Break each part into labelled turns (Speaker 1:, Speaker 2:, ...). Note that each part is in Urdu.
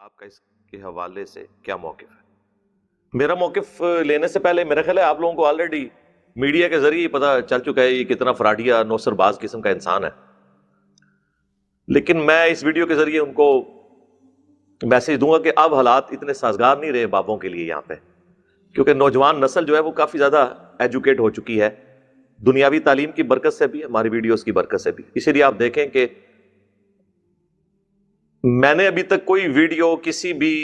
Speaker 1: آپ کا اس کے حوالے سے کیا موقف ہے؟ میرا موقف لینے سے پہلے میرا خیال ہے آپ لوگوں کو آلریڈی میڈیا کے ذریعے پتہ چل چکا ہے یہ کتنا فراڈیا نوسر باز قسم کا انسان ہے، لیکن میں اس ویڈیو کے ذریعے ان کو میسج دوں گا کہ اب حالات اتنے سازگار نہیں رہے بابوں کے لیے یہاں پہ، کیونکہ نوجوان نسل جو ہے وہ کافی زیادہ ایجوکیٹ ہو چکی ہے، دنیاوی تعلیم کی برکت سے بھی، ہماری ویڈیوز کی برکت سے بھی۔ اسی لیے آپ دیکھیں کہ میں نے ابھی تک کوئی ویڈیو کسی بھی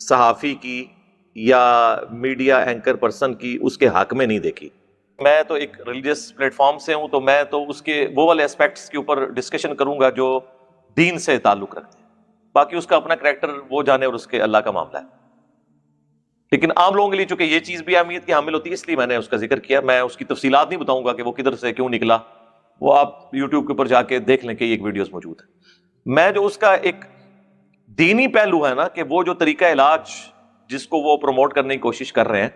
Speaker 1: صحافی کی یا میڈیا اینکر پرسن کی اس کے حق میں نہیں دیکھی۔ میں تو ایک ریلیجس پلیٹ فارم سے ہوں، تو میں تو اس کے وہ والے اسپیکٹس کے اوپر ڈسکشن کروں گا جو دین سے تعلق رکھتے ہیں، باقی اس کا اپنا کریکٹر وہ جانے اور اس کے اللہ کا معاملہ ہے۔ لیکن عام لوگوں کے لیے چونکہ یہ چیز بھی اہمیت کی حامل ہوتی ہے، اس لیے میں نے اس کا ذکر کیا۔ میں اس کی تفصیلات نہیں بتاؤں گا کہ وہ کدھر سے کیوں نکلا، وہ آپ یوٹیوب کے اوپر جا کے دیکھ لیں کہ ایک ویڈیوز موجود ہے۔ میں جو اس کا ایک دینی پہلو ہے نا، کہ وہ جو طریقہ علاج جس کو وہ پروموٹ کرنے کی کوشش کر رہے ہیں،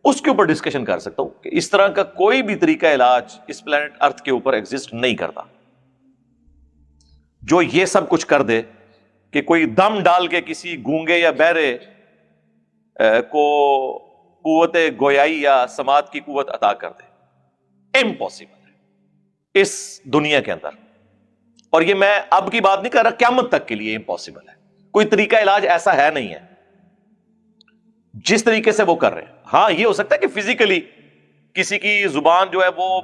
Speaker 1: اس کے اوپر ڈسکشن کر سکتا ہوں کہ اس طرح کا کوئی بھی طریقہ علاج اس پلانٹ ارتھ کے اوپر ایگزسٹ نہیں کرتا جو یہ سب کچھ کر دے کہ کوئی دم ڈال کے کسی گونگے یا بہرے کو قوت گویائی یا سماعت کی قوت عطا کر دے۔ امپاسبل ہے اس دنیا کے اندر، اور یہ میں اب کی بات نہیں کر رہا، قیامت تک کے لیے امپاسبل ہے۔ کوئی طریقہ علاج ایسا ہے نہیں ہے جس طریقے سے وہ کر رہے ہیں۔ ہاں یہ ہو سکتا ہے کہ فزیکلی کسی کی زبان جو ہے وہ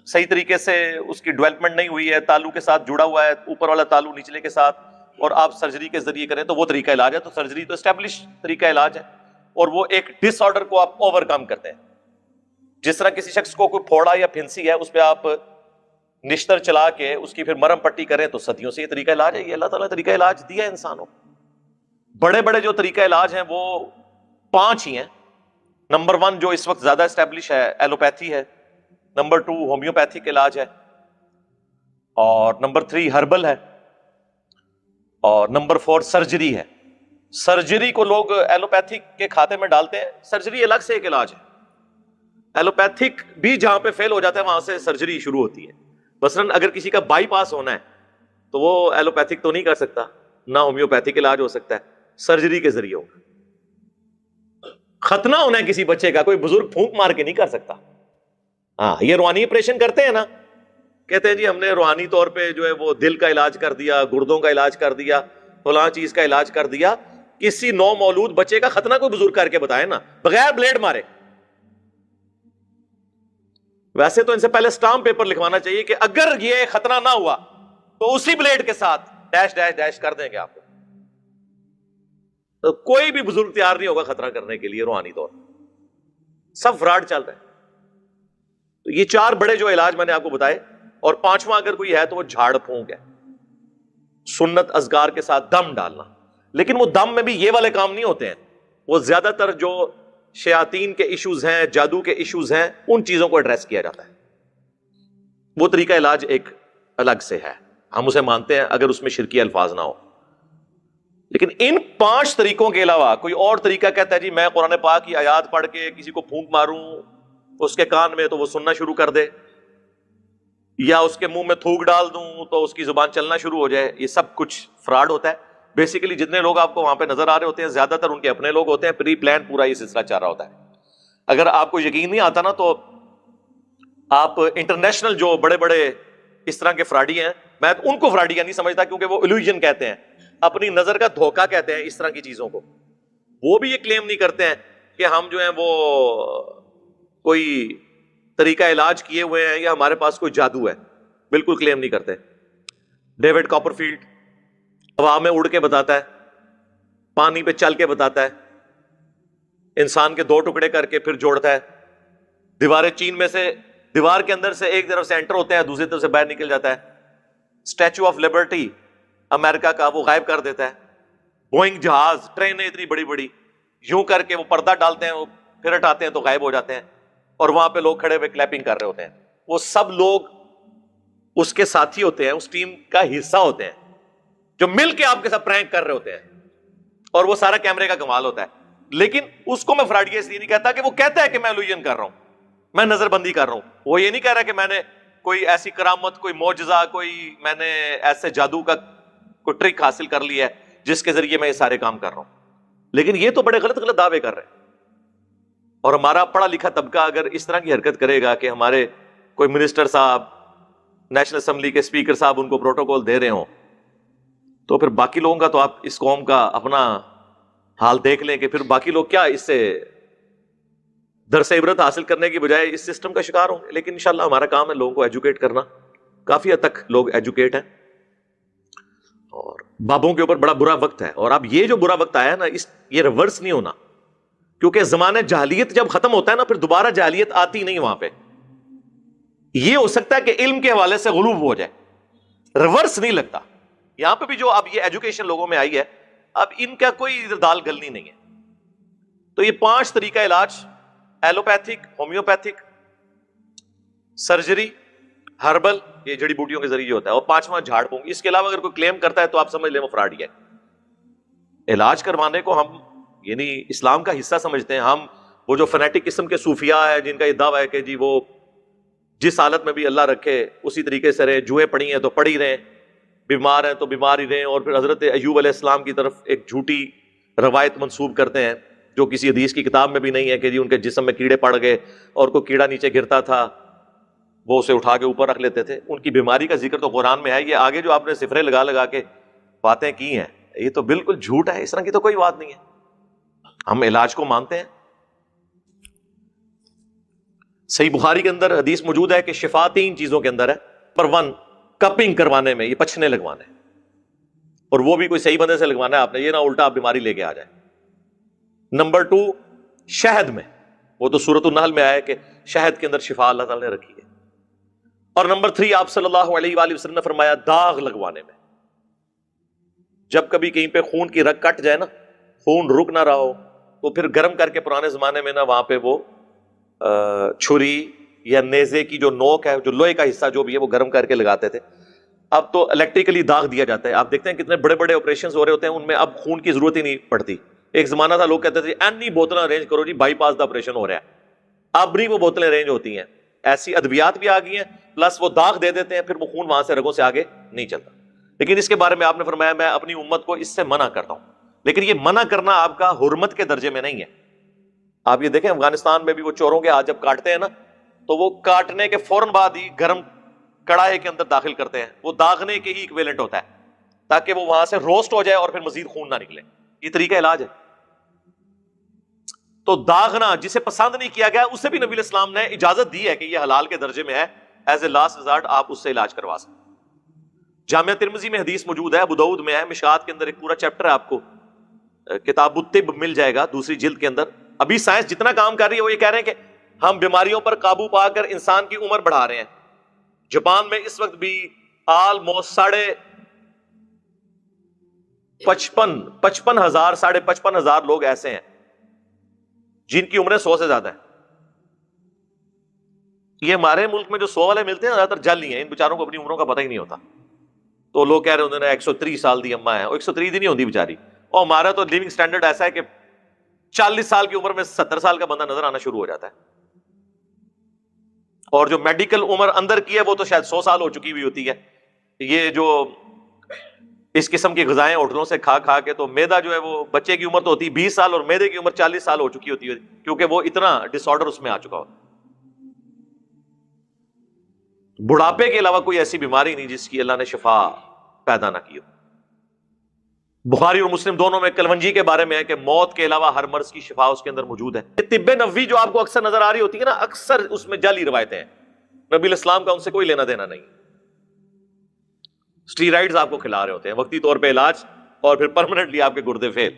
Speaker 1: صحیح طریقے سے اس کی ڈیولپمنٹ نہیں ہوئی ہے، تالو کے ساتھ جڑا ہوا ہے، اوپر والا تالو نچلے کے ساتھ، اور آپ سرجری کے ذریعے کریں تو وہ طریقہ علاج ہے۔ تو سرجری تو اسٹیبلش طریقہ علاج ہے، اور وہ ایک ڈس آرڈر کو آپ اوور کم کرتے ہیں۔ جس طرح کسی شخص کو کوئی پھوڑا یا پھنسی ہے، اس پہ آپ نشتر چلا کے اس کی پھر مرم پٹی کریں، تو صدیوں سے یہ طریقہ علاج ہے۔ یہ اللہ تعالیٰ نے طریقہ علاج دیا ہے انسانوں کو۔ بڑے بڑے جو طریقہ علاج ہیں وہ 5 ہی ہیں۔ نمبر 1 جو اس وقت زیادہ اسٹیبلش ہے ایلوپیتھی ہے، نمبر 2 ہومیوپیتھک علاج ہے، اور نمبر 3 ہربل ہے، اور نمبر 4 سرجری ہے۔ سرجری کو لوگ ایلوپیتھک کے کھاتے میں ڈالتے ہیں، سرجری الگ سے ایک علاج ہے۔ ایلوپیتھک بھی جہاں پہ فیل ہو جاتا ہے وہاں سے سرجری شروع ہوتی ہے۔ مثلاً اگر کسی کا بائی پاس ہونا ہے تو وہ ایلوپیتھک تو نہیں کر سکتا، نہ ہومیوپیتھک علاج ہو سکتا ہے، سرجری کے ذریعے ہوگا۔ ختنہ ہونا ہے کسی بچے کا، کوئی بزرگ پھونک مار کے نہیں کر سکتا۔ ہاں یہ روحانی آپریشن کرتے ہیں نا، کہتے ہیں جی ہم نے روحانی طور پہ جو ہے وہ دل کا علاج کر دیا، گردوں کا علاج کر دیا، فلاں چیز کا علاج کر دیا۔ کسی نو مولود بچے کا ختنہ کوئی بزرگ کر کے بتائے نا، بغیر بلیڈ مارے۔ ویسے تو ان سے پہلے سٹامپ پیپر لکھوانا چاہیے کہ اگر یہ ختنہ نہ ہوا تو اسی بلیڈ کے ساتھ ڈیش ڈیش ڈیش کر دیں گے آپ کو۔ تو کوئی بھی بزرگ تیار نہیں ہوگا خطرہ کرنے کے لیے روحانی طور پر، سب فراڈ چل رہے ہیں۔ تو یہ 4 بڑے جو علاج میں نے آپ کو بتائے، اور 5واں اگر کوئی ہے تو وہ جھاڑ پھونک ہے، سنت اذکار کے ساتھ دم ڈالنا۔ لیکن وہ دم میں بھی یہ والے کام نہیں ہوتے ہیں، وہ زیادہ تر جو شیاطین کے ایشوز ہیں، جادو کے ایشوز ہیں، ان چیزوں کو ایڈریس کیا جاتا ہے۔ وہ طریقہ علاج ایک الگ سے ہے، ہم اسے مانتے ہیں اگر اس میں شرکی الفاظ نہ ہو۔ لیکن ان 5 طریقوں کے علاوہ کوئی اور طریقہ کہتا ہے جی میں قرآن پاک کی آیات پڑھ کے کسی کو پھونک ماروں اس کے کان میں تو وہ سننا شروع کر دے، یا اس کے منہ میں تھوک ڈال دوں تو اس کی زبان چلنا شروع ہو جائے، یہ سب کچھ فراڈ ہوتا ہے۔ بیسیکلی جتنے لوگ آپ کو وہاں پہ نظر آ رہے ہوتے ہیں زیادہ تر ان کے اپنے لوگ ہوتے ہیں، پری پلان پورا یہ سلسلہ چل رہا ہوتا ہے۔ اگر آپ کو یقین نہیں آتا نا تو آپ انٹرنیشنل جو بڑے بڑے اس طرح کے فراڈی ہیں، میں ان کو فراڈی نہیں سمجھتا، کیونکہ وہ illusion کہتے ہیں، اپنی نظر کا دھوکہ کہتے ہیں اس طرح کی چیزوں کو۔ وہ بھی یہ کلیم نہیں کرتے ہیں کہ ہم جو ہیں وہ کوئی طریقہ علاج کیے ہوئے ہیں یا ہمارے پاس کوئی جادو ہے، بالکل کلیم نہیں کرتے۔ ڈیوڈ کاپرفیلڈ ہوا میں اڑ کے بتاتا ہے، پانی پہ چل کے بتاتا ہے، انسان کے 2 ٹکڑے کر کے پھر جوڑتا ہے، دیواریں چین میں سے دیوار کے اندر سے ایک طرف سے انٹر ہوتے ہیں، دوسری طرف سے باہر نکل جاتا ہے۔ اسٹیچو آف لبرٹی امریکہ کا وہ غائب کر دیتا ہے۔ بوئنگ جہاز، ٹرینیں اتنی بڑی بڑی یوں کر کے وہ پردہ ڈالتے ہیں، وہ پھر ہٹاتے ہیں تو غائب ہو جاتے ہیں، اور وہاں پہ لوگ کھڑے ہوئے کلیپنگ کر رہے ہوتے ہیں۔ وہ سب لوگ اس کے ساتھی ہوتے ہیں، اس ٹیم کا حصہ ہوتے ہیں جو مل کے آپ کے ساتھ پرینک کر رہے ہوتے ہیں، اور وہ سارا کیمرے کا کمال ہوتا ہے۔ لیکن اس کو میں فراڈیا اس لیے نہیں کہتا کہ وہ کہتا ہے کہ میں illusion کر رہا ہوں، میں نظر بندی کر رہا ہوں۔ وہ یہ نہیں کہہ رہا کہ میں نے کوئی ایسی کرامت، کوئی معجزہ، کوئی میں نے ایسے جادو کا کوئی ٹرک حاصل کر لی ہے جس کے ذریعے میں یہ سارے کام کر رہا ہوں. لیکن یہ تو بڑے غلط غلط دعوے کر رہے ہیں. اور ہمارا پڑھا لکھا طبقہ اگر اس طرح کی حرکت کرے گا کہ ہمارے کوئی منسٹر صاحب، نیشنل اسمبلی کے اسپیکر صاحب ان کو پروٹوکول دے رہے ہوں، تو پھر باقی لوگوں کا تو آپ اس قوم کا اپنا حال دیکھ لیں کہ پھر باقی لوگ کیا اس سے درس عبرت حاصل کرنے کی بجائے اس سسٹم کا شکار ہوں گے. لیکن انشاءاللہ ہمارا کام ہے لوگوں کو ایجوکیٹ کرنا. کافی حد تک لوگ ایجوکیٹ ہیں، اور بابوں کے اوپر بڑا برا وقت ہے. اور اب یہ جو برا وقت آیا ہے نا، یہ ریورس نہیں ہونا، کیونکہ زمانہ جاہلیت جب ختم ہوتا ہے نا پھر دوبارہ جاہلیت آتی نہیں وہاں پہ. یہ ہو سکتا ہے کہ علم کے حوالے سے غلوب ہو جائے، ریورس نہیں لگتا. یہاں پہ بھی جو اب یہ ایجوکیشن لوگوں میں آئی ہے، اب ان کا کوئی دال گلنی نہیں ہے. تو یہ 5 طریقہ علاج، ایلوپیتھک، ہومیوپیتھک، سرجری، ہربل، یہ جڑی بوٹیوں کے ذریعے ہوتا ہے، اور 5واں جھاڑ پھونک. اس کے علاوہ اگر کوئی کلیم کرتا ہے تو آپ سمجھ لیں وہ فراڈ ہی ہے. علاج کروانے کو ہم یعنی اسلام کا حصہ سمجھتے ہیں. ہم وہ جو فنیٹک قسم کے صوفیاء ہے جن کا یہ دعویٰ ہے کہ جی وہ جس حالت میں بھی اللہ رکھے اسی طریقے سے رہیں، جوئیں پڑی ہیں تو پڑی رہیں، بیمار ہیں تو بیمار ہی رہیں، اور پھر حضرت ایوب علیہ السلام کی طرف ایک جھوٹی روایت منسوب کرتے ہیں جو کسی حدیث کی کتاب میں بھی نہیں ہے کہ جی ان کے جسم میں کیڑے پڑ گئے اور کوئی کیڑا نیچے گرتا تھا وہ اسے اٹھا کے اوپر رکھ لیتے تھے. ان کی بیماری کا ذکر تو قرآن میں ہے. یہ آگے جو آپ نے صفرے لگا لگا کے باتیں کی ہیں یہ تو بالکل جھوٹ ہے. اس طرح کی تو کوئی بات نہیں ہے. ہم علاج کو مانتے ہیں. صحیح بخاری کے اندر حدیث موجود ہے کہ شفا 3 چیزوں کے اندر ہے. نمبر 1 کپنگ کروانے میں، یہ پچھنے لگوانے، اور وہ بھی کوئی صحیح بندے سے لگوانا ہے آپ نے، یہ نہ الٹا آپ بیماری لے کے آ جائیں. نمبر 2 شہد میں، وہ تو سورۃ النحل میں آیا ہے کہ شہد کے اندر شفا اللہ تعالی نے رکھی ہے. اور نمبر 3 آپ صلی اللہ علیہ وآلہ وسلم نے فرمایا داغ لگوانے میں. جب کبھی کہیں پہ خون کی رگ کٹ جائے نا، خون رک نہ رہا ہو، تو پھر گرم کر کے پرانے زمانے میں نا وہاں پہ وہ چھری یا نیزے کی جو نوک ہے، جو لوہے کا حصہ جو بھی ہے، وہ گرم کر کے لگاتے تھے. اب تو الیکٹریکلی داغ دیا جاتا ہے. آپ دیکھتے ہیں کتنے بڑے بڑے آپریشن ہو رہے ہوتے ہیں، ان میں اب خون کی ضرورت ہی نہیں پڑتی. ایک زمانہ تھا لوگ کہتے تھے اینی بوتلیں ارینج کرو جی، بائی پاس دا آپریشن ہو رہا ہے. اب نہیں وہ بوتلیں ارینج ہوتی ہیں. ایسی ادویات بھی آ گئی ہیں، پلس وہ داغ دے دیتے ہیں، پھر وہ خون وہاں سے رگوں سے آگے نہیں چلتا. لیکن اس کے بارے میں آپ نے فرمایا میں اپنی امت کو اس سے منع کرتا ہوں. لیکن یہ منع کرنا آپ کا حرمت کے درجے میں نہیں ہے. آپ یہ دیکھیں افغانستان میں بھی وہ چوروں کے ہاتھ جب کاٹتے ہیں نا، تو وہ کاٹنے کے فوراً بعد ہی گرم کڑاہے کے اندر داخل کرتے ہیں. وہ داغنے کے ہی ایکویلنٹ ہوتا ہے تاکہ وہ وہاں سے روسٹ ہو جائے اور پھر مزید خون نہ نکلے. یہ طریقہ علاج ہے. تو داغنا جسے پسند نہیں کیا گیا اسے بھی نبی علیہ السلام نے اجازت دی ہے کہ یہ حلال کے درجے میں ہے. ایز اے لاسٹ ریزارٹ آپ اس سے علاج کروا سکتے. جامعہ ترمذی میں حدیث موجود ہے، ابو داؤد میں ہے، مشکات کے اندر ایک پورا چیپٹر ہے، آپ کو کتاب الطب مل جائے گا 2 جلد کے اندر. ابھی سائنس جتنا کام کر رہی ہے وہ یہ کہہ رہے ہیں کہ ہم بیماریوں پر قابو پا کر انسان کی عمر بڑھا رہے ہیں. جاپان میں اس وقت بھی آلموسٹ 55,000 لوگ ایسے ہیں جن کی عمریں 100 سے زیادہ ہیں. یہ ہمارے ملک میں جو 100 والے ملتے ہیں زیادہ تر جعلی ہیں. ان بیچاروں کو اپنی عمروں کا پتہ ہی نہیں ہوتا. تو لوگ کہہ رہے ہوتے ہیں 130 سال دی اماں ہیں، اور 130 دی نہیں ہوتی بیچاری. اور ہمارا تو لیونگ سٹینڈرڈ ایسا ہے کہ 40 سال کی عمر میں 70 سال کا بندہ نظر آنا شروع ہو جاتا ہے. اور جو میڈیکل عمر اندر کی ہے وہ تو شاید 100 سال ہو چکی ہوئی ہوتی ہے. یہ جو اس قسم کی غذائیں ہوٹلوں سے کھا کھا کے، تو میدا جو ہے وہ بچے کی عمر تو ہوتی 20 سال اور میدے کی عمر 40 سال ہو چکی ہوتی ہے، کیونکہ وہ اتنا ڈس آرڈر اس میں آ چکا ہوتا. بڑھاپے کے علاوہ کوئی ایسی بیماری نہیں جس کی اللہ نے شفا پیدا نہ کی ہو. بخاری اور مسلم دونوں میں کلونجی کے بارے میں ہے کہ موت کے علاوہ ہر مرض کی شفا اس کے اندر موجود ہے. طب نبوی جو آپ کو اکثر نظر آ رہی ہوتی ہے نا، اکثر اس میں جعلی روایتیں ہیں. نبی علیہ السلام کا ان سے کوئی لینا دینا نہیں. اسٹیرائڈز آپ کو کھلا رہے ہوتے ہیں وقتی طور پہ علاج، اور پھر پرماننٹلی آپ کے گردے فیل.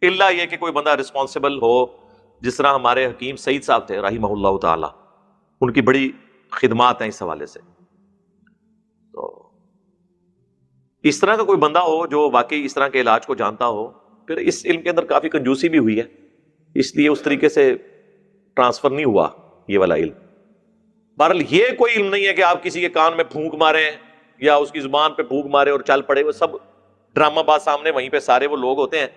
Speaker 1: الا یہ کہ کوئی بندہ رسپانسبل ہو، جس طرح ہمارے حکیم سعید صاحب تھے رحمہ اللہ تعالی، ان کی بڑی خدمات ہیں اس حوالے سے. تو اس طرح کا کوئی بندہ ہو جو واقعی اس طرح کے علاج کو جانتا ہو. پھر اس علم کے اندر کافی کنجوسی بھی ہوئی ہے، اس لیے اس طریقے سے ٹرانسفر نہیں ہوا یہ والا علم. بہرحال یہ کوئی علم نہیں ہے کہ آپ کسی کے کان میں پھونک ماریں یا اس کی زبان پہ پھونک مارے اور چل پڑے. وہ سب ڈرامہ باز سامنے وہیں پہ سارے وہ لوگ ہوتے ہیں.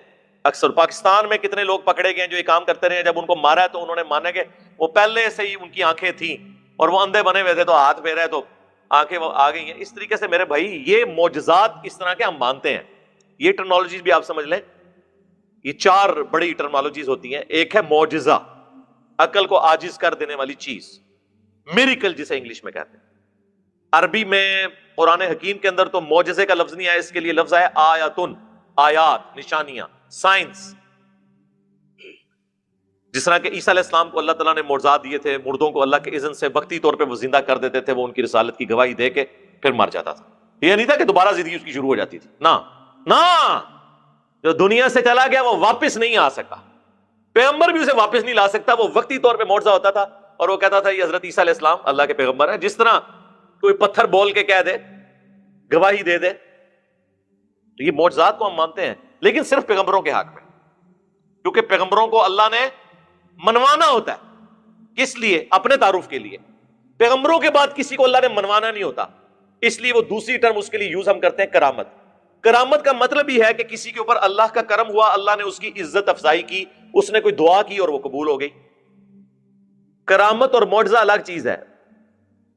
Speaker 1: اکثر پاکستان میں کتنے لوگ پکڑے گئے جو یہ کام کرتے رہے، جب ان کو مارا ہے تو انہوں نے مانا کہ وہ پہلے سے ہی ان کی آنکھیں تھیں اور وہ اندھے بنے ہوئے تھے، تو ہاتھ پھیرا ہے تو آنکھیں وہ آ گئی ہیں. اس طریقے سے میرے بھائی یہ معجزات اس طرح کے ہم مانتے ہیں. یہ ٹرمنالوجیز بھی آپ سمجھ لیں. یہ 4 بڑی ٹرمنالوجیز ہوتی ہیں. ایک ہے معجزہ، عقل کو عاجز کر دینے والی چیز، میریکل جسے انگلش میں کہتے ہیں. عربی میں قرآن حکیم کے اندر تو معجزے کا لفظ نہیں آیا، اس کے لیے لفظ ہے آیاتن، آیات، نشانیاں، سائنس. جس طرح کہ عیسیٰ علیہ السلام کو اللہ تعالیٰ نے معجزات دیے تھے، مردوں کو اللہ کے اذن سے وقتی طور پہ وہ زندہ کر دیتے تھے، وہ ان کی رسالت کی گواہی دے کے پھر مر جاتا تھا. یہ نہیں تھا کہ دوبارہ زندگی اس کی شروع ہو جاتی تھی، نہ، جو دنیا سے چلا گیا وہ واپس نہیں آ سکا. پیغمبر بھی اسے واپس نہیں لا سکتا، وہ وقتی طور پہ معجزہ ہوتا تھا اور وہ کہتا تھا یہ حضرت عیسیٰ علیہ السلام اللہ کے پیغمبر ہیں. جس طرح کوئی پتھر بول کے کہہ دے، گواہی دے دے، تو یہ معجزات کو ہم مانتے ہیں، لیکن صرف پیغمبروں کے حق میں، کیونکہ پیغمبروں کو اللہ نے منوانا ہوتا ہے. کس لیے؟ اپنے تعارف کے لیے. پیغمبروں کے بعد کسی کو اللہ نے منوانا نہیں ہوتا، اس لیے وہ دوسری ٹرم اس کے لیے یوز ہم کرتے ہیں، کرامت. کرامت کا مطلب ہی ہے کہ کسی کے اوپر اللہ کا کرم ہوا، اللہ نے اس کی عزت افزائی کی، اس نے کوئی دعا کی اور وہ قبول ہو گئی. کرامت اور معجزہ الگ چیز ہے.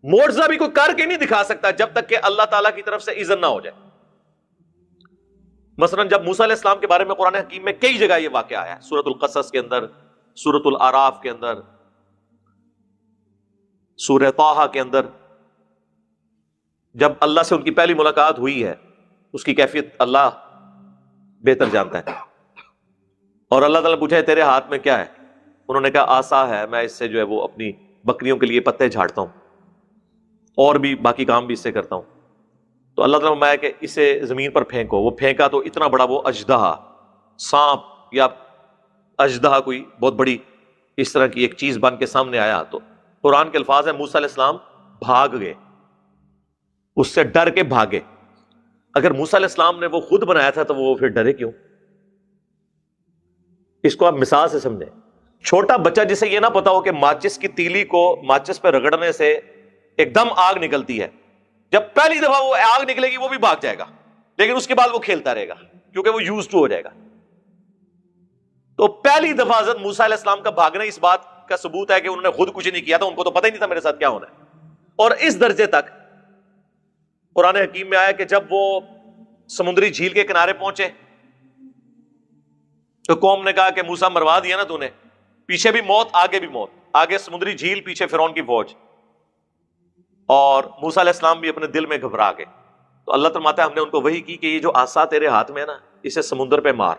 Speaker 1: معجزہ بھی کوئی کر کے نہیں دکھا سکتا جب تک کہ اللہ تعالیٰ کی طرف سے اذن نہ ہو جائے. مثلا جب موسیٰ علیہ السلام کے بارے میں قرآن حکیم میں کئی جگہ یہ واقعہ آیا ہے، سورۃ القصص کے اندر، سورۃ الاعراف کے اندر، سورہ طٰہٰ کے اندر. جب اللہ سے ان کی پہلی ملاقات ہوئی ہے، اس کی کیفیت اللہ بہتر جانتا ہے. اور اللہ تعالیٰ پوچھا ہے تیرے ہاتھ میں کیا ہے؟ انہوں نے کہا عصا ہے، میں اس سے جو ہے وہ اپنی بکریوں کے لیے پتے جھاڑتا ہوں اور بھی باقی کام بھی اس سے کرتا ہوں. تو اللہ تعالیٰ نے فرمایا کہ اسے زمین پر پھینکو. وہ پھینکا تو اتنا بڑا وہ اژدہا، سانپ یا اژدہا کوئی بہت بڑی اس طرح کی ایک چیز بن کے سامنے آیا. تو قرآن کے الفاظ ہیں موسیٰ علیہ السلام بھاگ گئے، اس سے ڈر کے بھاگے. اگر موسیٰ علیہ السلام نے وہ خود بنایا تھا تو وہ پھر ڈرے کیوں؟ اس کو آپ مثال سے سمجھیں. چھوٹا بچہ جسے یہ نہ پتا ہو کہ ماچس کی تیلی کو ماچس پہ رگڑنے سے ایک دم آگ نکلتی ہے، جب پہلی دفعہ وہ آگ نکلے گی وہ بھی بھاگ جائے گا، لیکن اس کے بعد وہ کھیلتا رہے گا کیونکہ وہ یوز ٹو ہو جائے گا. تو پہلی دفعہ حضرت موسیٰ علیہ السلام کا بھاگنا اس بات کا ثبوت ہے کہ انہوں نے خود کچھ نہیں کیا تھا، ان کو تو پتہ ہی نہیں تھا میرے ساتھ کیا ہونا ہے. اور اس درجے تک قرآن حکیم میں آیا کہ جب وہ سمندری جھیل کے کنارے پہنچے تو قوم نے کہا کہ موسیٰ مروا دیا نا تو نے، پیچھے بھی موت آگے بھی موت، آگے سمندری جھیل پیچھے فرعون کی فوج. اور موسیٰ علیہ السلام بھی اپنے دل میں گھبرا گئے. تو اللہ فرماتا ہے ہم نے ان کو وحی کی کہ یہ جو عصا تیرے ہاتھ میں ہے نا، اسے سمندر پہ مار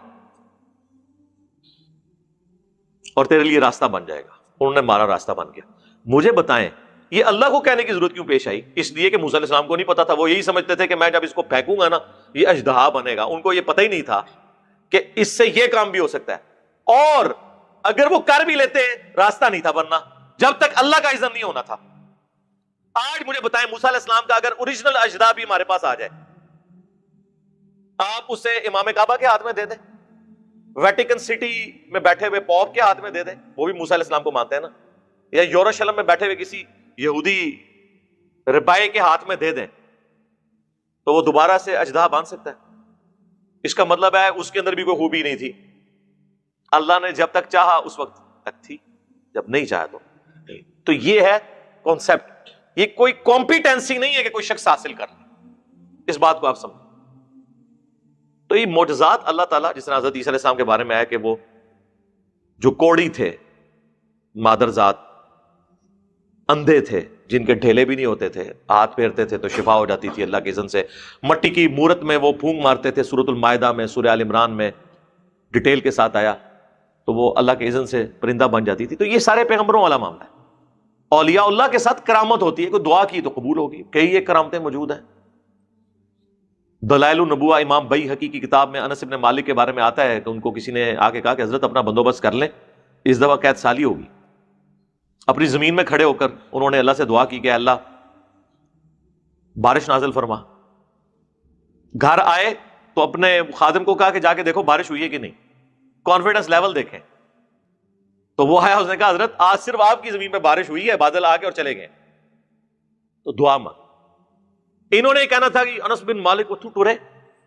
Speaker 1: اور تیرے لیے راستہ بن جائے گا. انہوں نے مارا، راستہ بن گیا. مجھے بتائیں یہ اللہ کو کہنے کی ضرورت کیوں پیش آئی؟ اس لیے کہ موسیٰ علیہ السلام کو نہیں پتا تھا. وہ یہی سمجھتے تھے کہ میں جب اس کو پھینکوں گا نا یہ اژدہا بنے گا. ان کو یہ پتہ ہی نہیں تھا کہ اس سے یہ کام بھی ہو سکتا ہے. اور اگر وہ کر بھی لیتے راستہ نہیں تھا بننا جب تک اللہ کا اذن نہیں ہونا تھا. آج مجھے بتائیں موسیٰ علیہ السلام کا اگر اوریجنل اژدہا بھی ہمارے پاس آ جائے، آپ اسے امام کعبہ کے ہاتھ میں دے دیں، ویٹیکن سٹی میں بیٹھے ہوئے پوپ کے ہاتھ میں دے دیں، وہ بھی موسیٰ علیہ السلام کو مانتے ہیں نا، یا یروشلم میں بیٹھے ہوئے کسی یہودی ربائی کے ہاتھ میں دے دیں تو وہ دوبارہ سے اژدہا باندھ سکتا ہے؟ اس کا مطلب ہے اس کے اندر بھی کوئی خوبی نہیں تھی. اللہ نے جب تک چاہا اس وقت تک تھی، جب نہیں چاہا تو نہیں. تو یہ ہے کانسیپٹ. یہ کوئی کمپیٹنسی نہیں ہے کہ کوئی شخص حاصل کر لے. اس بات کو آپ سمجھیں. تو یہ معجزات اللہ تعالیٰ، جس طرح حضرت عیسیٰ علیہ السلام کے بارے میں آیا کہ وہ جو کوڑی تھے، مادرزاد، اندھے تھے جن کے ڈھیلے بھی نہیں ہوتے تھے، ہاتھ پھیرتے تھے تو شفا ہو جاتی تھی اللہ کے اذن سے. مٹی کی مورت میں وہ پھونک مارتے تھے، سورۃ المائدہ میں، سورہ آل عمران میں ڈیٹیل کے ساتھ آیا، تو وہ اللہ کے اذن سے پرندہ بن جاتی تھی. تو یہ سارے پیغمبروں والا معاملہ ہے. اولیاء اللہ کے ساتھ کرامت ہوتی ہے، کوئی دعا کی تو قبول ہوگی. کئی ایک کرامتیں موجود ہیں. دلائل النبوہ امام بیہقی کی کتاب میں انس بن مالک کے بارے میں آتا ہے کہ ان کو کسی نے آ کے کہا کہ حضرت اپنا بندوبست کر لیں، اس دفعہ قید سالی ہوگی. اپنی زمین میں کھڑے ہو کر انہوں نے اللہ سے دعا کی کہ اللہ بارش نازل فرما. گھر آئے تو اپنے خادم کو کہا کہ جا کے دیکھو بارش ہوئی ہے کہ نہیں، کانفیڈنس لیول دیکھیں. تو وہ آیا، اس نے کہا حضرت آج صرف آپ کی زمین پہ بارش ہوئی ہے، بادل آ کے اور چلے گئے. تو دعا مانگ. انہوں نے کہنا تھا کہ انس بن مالک اتھو ٹورے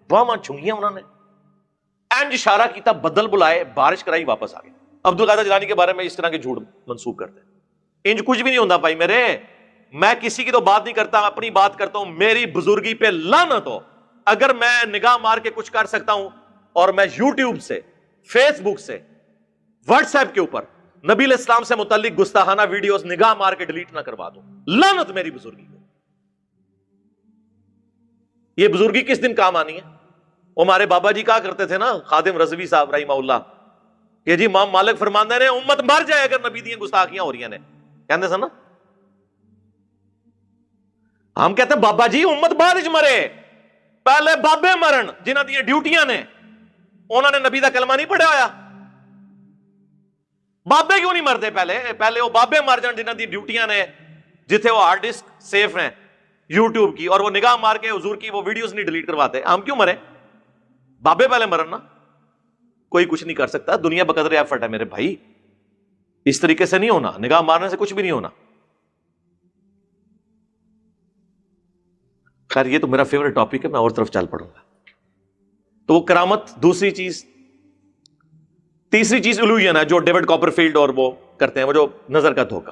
Speaker 1: دعا مانگ چھنگیاں، انہوں نے اینج اشارہ کیتا، بدل بلائے، بارش کرائی، واپس آ گئے. عبد القادر جیلانی کے بارے میں اس طرح کے جھوٹ منسوخ کرتے ہیں. انج کچھ بھی نہیں ہوتا بھائی میرے. میں کسی کی تو بات نہیں کرتا، اپنی بات کرتا ہوں. میری بزرگی پہ لعنت ہو اگر میں نگاہ مار کے کچھ کر سکتا ہوں اور میں یوٹیوب سے، فیس بک سے، واٹس ایپ کے اوپر نبی علیہ السلام سے متعلق گستاخانہ ویڈیوز نگاہ مار کے ڈیلیٹ نہ کروا دوں، لعنت میری بزرگی کو. یہ بزرگی کس دن کام آنی ہے؟ ہمارے بابا جی کہا کرتے تھے نا، خادم رضوی صاحب رحمہ اللہ، کہ جی امام مالک فرماندے نے امت مر جائے اگر نبی دی گستاخیاں ہو رہی ہیں، کہندے سن نا. ہم کہتے ہیں بابا جی امت بعد وچ مرے، پہلے بابے مرن جنہ دی ڈیوٹیاں نے، انہوں نے نبی دا کلمہ نہیں پڑھا ہویا. بابے کیوں نہیں مرتے؟ پہلے وہ بابے مر جان جنہ دی ڈیوٹیاں نے، جتھے وہ ہارڈ ڈسک سیف ہیں یوٹیوب کی، اور وہ نگاہ مار کے حضور کی وہ ویڈیوز نہیں ڈیلیٹ کرواتے. ہم کیوں مریں؟ بابے پہلے مرن نا. کوئی کچھ نہیں کر سکتا، دنیا بقدر ایفرٹ ہے میرے بھائی. اس طریقے سے نہیں ہونا، نگاہ مارنے سے کچھ بھی نہیں ہونا. خیر یہ تو میرا فیوریٹ ٹاپک ہے، میں اور طرف چل پڑوں گا. تو وہ کرامت دوسری چیز. تیسری چیز الوژن ہے جو ڈیوڈ کاپر فیلڈ اور وہ کرتے ہیں، وہ جو نظر کا دھوکہ.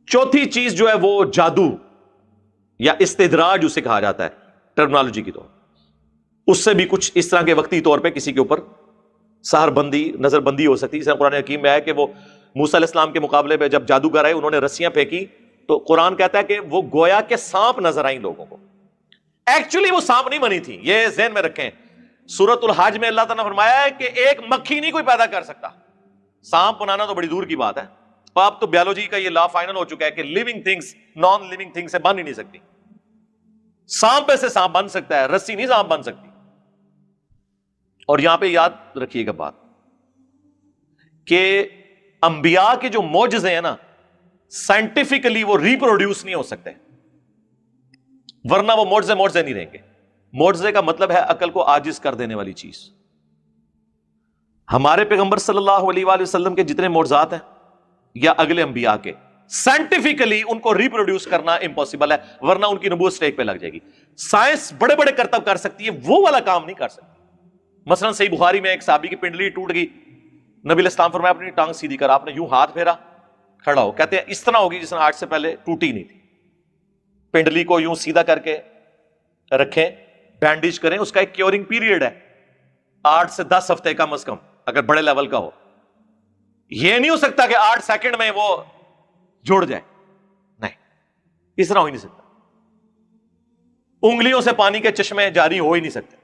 Speaker 1: چوتھی چیز جو ہے وہ جادو یا استدراج اسے کہا جاتا ہے ٹرمنالوجی کی طور. اس سے بھی کچھ اس طرح کے وقتی طور پہ کسی کے اوپر سحر بندی، نظر بندی ہو سکتی ہے. قرآن حکیم میں ہے کہ وہ موسیٰ علیہ السلام کے مقابلے میں جب جادوگر آئے انہوں نے رسیاں پھینکی تو قرآن کہتا ہے کہ وہ گویا کہ سانپ نظر آئیں لوگوں کو. ایکچولی وہ سانپ نہیں بنی تھی، یہ ذہن میں رکھیں. سورۃ الحج میں اللہ تعالیٰ نے فرمایا ہے کہ ایک مکھی نہیں کوئی پیدا کر سکتا، سانپ بنانا تو بڑی دور کی بات ہے. اب تو بیولوجی کا یہ لا فائنل ہو چکا ہے کہ living things non living thing سے بن ہی نہیں سکتی. سانپ سے سانپ بن سکتا ہے، رسی نہیں سانپ بن سکتی. اور یہاں پہ یاد رکھیے گا بات کہ انبیاء کے جو معجزے ہیں نا، سائنٹیفکلی وہ ریپروڈیوس نہیں ہو سکتے، ورنہ وہ معجزے نہیں رہیں گے. معجزے کا مطلب ہے عقل کو عاجز کر دینے والی چیز. ہمارے پیغمبر صلی اللہ علیہ وآلہ وسلم کے جتنے معجزات ہیں یا اگلے انبیاء کے، سائنٹیفکلی ان کو ریپروڈیوس کرنا امپاسبل ہے، ورنہ ان کی نبوت سٹیک پہ لگ جائے گی. سائنس بڑے بڑے کرتب کر سکتی ہے، وہ والا کام نہیں کر سکتی. مثلا صحیح بخاری میں ایک صحابی کی پنڈلی ٹوٹ گئی، نبی علیہ السلام فرمایا اپنی ٹانگ سیدھی کر. آپ نے یوں ہاتھ پھیرا، کھڑا ہو. کہتے ہیں اس طرح ہوگی جس طرح آج سے پہلے ٹوٹی نہیں تھی. پنڈلی کو یوں سیدھا کر کے رکھیں، بینڈیج کریں. اس کا ایک کیورنگ پیریڈ ہے 8 سے 10 ہفتے کم از کم، اگر بڑے لیول کا ہو. یہ نہیں ہو سکتا کہ 8 سیکنڈ میں وہ جڑ جائے، نہیں، اس طرح ہو ہی نہیں سکتا. انگلیوں سے پانی کے چشمے جاری ہو ہی نہیں سکتے،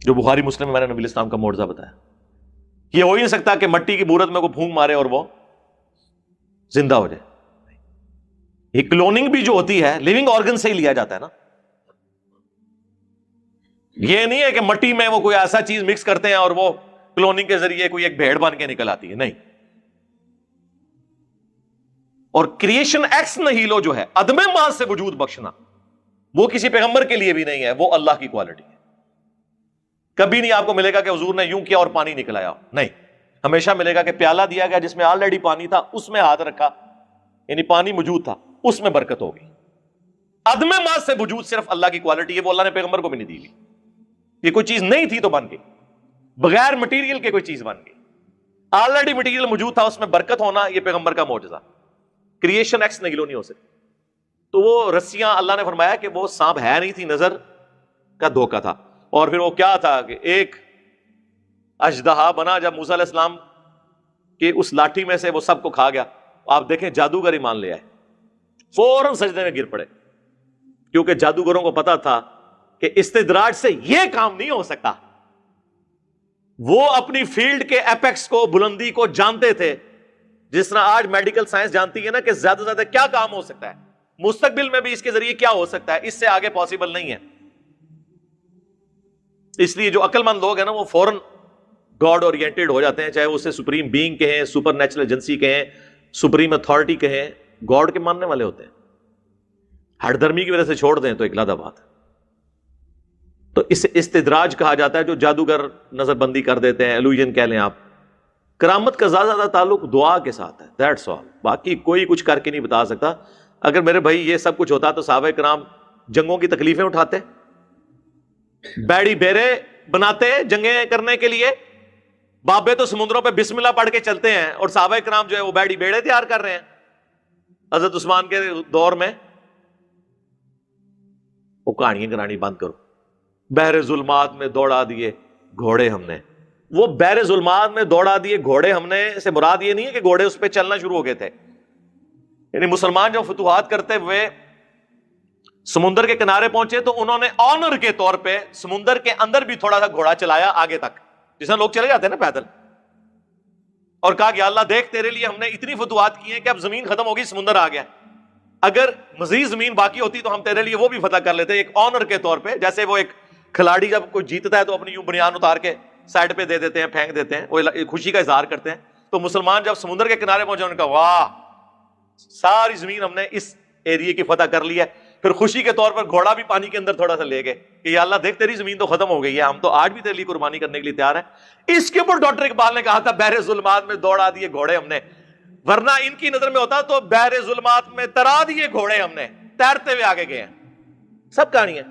Speaker 1: جو بخاری مسلم میں میں نے نبی علیہ السلام کا معجزہ بتایا. یہ ہو ہی نہیں سکتا کہ مٹی کی بورت میں کو پھونک مارے اور وہ زندہ ہو جائے. یہ کلوننگ بھی جو ہوتی ہے لیونگ آرگن سے ہی لیا جاتا ہے نا. یہ نہیں ہے کہ مٹی میں وہ کوئی ایسا چیز مکس کرتے ہیں اور وہ کلوننگ کے ذریعے کوئی ایک بھیڑ بن کے نکل آتی ہے، نہیں. اور کریشن ایکس نہیلو جو ہے عدم محض سے وجود بخشنا، وہ کسی پیغمبر کے لیے بھی نہیں ہے، وہ اللہ کی کوالٹی ہے. کبھی نہیں آپ کو ملے گا کہ حضور نے یوں کیا اور پانی نکل آیا، نہیں. ہمیشہ ملے گا کہ پیالہ دیا گیا جس میں آلریڈی پانی تھا، اس میں ہاتھ رکھا، یعنی پانی موجود تھا، اس میں برکت ہوگی. عدم محض سے وجود صرف اللہ کی کوالٹی ہے، وہ اللہ نے پیغمبر کو بھی نہیں دی ہوئی. یہ کوئی چیز نہیں تھی تو بن گئی، بغیر مٹیریل کے کوئی چیز بن گئی. آلریڈی مٹیریل موجود تھا، اس میں برکت ہونا یہ پیغمبر کا معجزہ. کریشن ایکس نہیلو نہیں ہو سکتی. تو وہ رسیاں اللہ نے فرمایا کہ وہ سانپ ہے نہیں تھی، نظر کا دھوکہ تھا. اور پھر وہ کیا تھا کہ ایک اژدہا بنا جب موسیٰ علیہ السلام کے اس لاٹھی میں سے وہ سب کو کھا گیا. آپ دیکھیں جادوگر ایمان لے آئے، فوراً سجدے میں گر پڑے، کیونکہ جادوگروں کو پتا تھا کہ استدراج سے یہ کام نہیں ہو سکتا. وہ اپنی فیلڈ کے ایپیکس کو، بلندی کو جانتے تھے، جس طرح آج میڈیکل سائنس جانتی ہے نا کہ زیادہ سے زیادہ کیا کام ہو سکتا ہے، مستقبل میں بھی اس کے ذریعے کیا ہو سکتا ہے، اس سے آگے پاسبل نہیں ہے. اس لیے جو عقل مند لوگ ہیں نا وہ فوراً گاڈ اورینٹیڈ ہو جاتے ہیں، چاہے وہ اسے سپریم بینگ کہیں، سپر نیچرل ایجنسی کہیں، سپریم اتھارٹی کہیں، گاڈ کے ماننے والے ہوتے ہیں. ہٹ دھرمی کی وجہ سے چھوڑ دیں تو ایک علیحدہ بات ہے. تو اسے استدراج کہا جاتا ہے جو جادوگر نظر بندی کر دیتے ہیں، الوژن کہہ لیں آپ. کرامت کا زیادہ تعلق دعا کے ساتھ ہے، دیٹس آل. باقی کوئی کچھ کر کے نہیں بتا سکتا. اگر میرے بھائی یہ سب کچھ ہوتا تو صحابہ کرام جنگوں کی تکلیفیں اٹھاتے، بیڑی بیرے بناتے جنگیں کرنے کے لیے. بابے تو سمندروں پہ بسم اللہ پڑھ کے چلتے ہیں، اور صحابہ کرام جو ہے وہ بیڑی بیڑے تیار کر رہے ہیں حضرت عثمان کے دور میں. وہ کہانیاں کرانی بند کرو. بحر ظلمات میں دوڑا دیے گھوڑے ہم نے. وہ بحر ظلمات میں دوڑا دیے گھوڑے ہم نے سے مراد یہ نہیں ہے کہ گھوڑے اس پہ چلنا شروع ہو گئے تھے. یعنی مسلمان جب فتوحات کرتے ہوئے سمندر کے کنارے پہنچے تو انہوں نے آنر کے طور پہ سمندر کے اندر بھی تھوڑا سا گھوڑا چلایا آگے تک، جس میں لوگ چلے جاتے ہیں نا پیدل، اور کہا کہ اللہ دیکھ تیرے لیے ہم نے اتنی فتوحات کی ہیں کہ اب زمین ختم ہوگی، سمندر آ گیا، اگر مزید زمین باقی ہوتی تو ہم تیرے لیے وہ بھی فتح کر لیتے. ایک آنر کے طور پہ، جیسے وہ ایک کھلاڑی جب کوئی جیتتا ہے تو اپنی یوں بنیان اتار کے سائڈ پہ دے دیتے ہیں، پھینک دیتے ہیں، وہ خوشی کا اظہار کرتے ہیں. تو مسلمان جب سمندر کے کنارے پہنچے انہوں نے کہا واہ ساری زمین ہم نے اس ایریے کی فتح کر لی ہے. پھر خوشی کے طور پر گھوڑا بھی پانی کے اندر تھوڑا سا لے گئے کہ یا اللہ دیکھ تیری زمین تو ختم ہو گئی ہے، ہم تو آج بھی تیرے لیے قربانی کرنے کے لیے تیار ہیں. اس کے اوپر ڈاکٹر اقبال نے کہا تھا بحر ظلمات میں دوڑا دیے گھوڑے ہم نے، ورنہ ان کی نظر میں ہوتا تو بحر ظلمات میں ترا دیے گھوڑے ہم نے، تیرتے ہوئے آگے گئے ہیں. سب کہانی ہے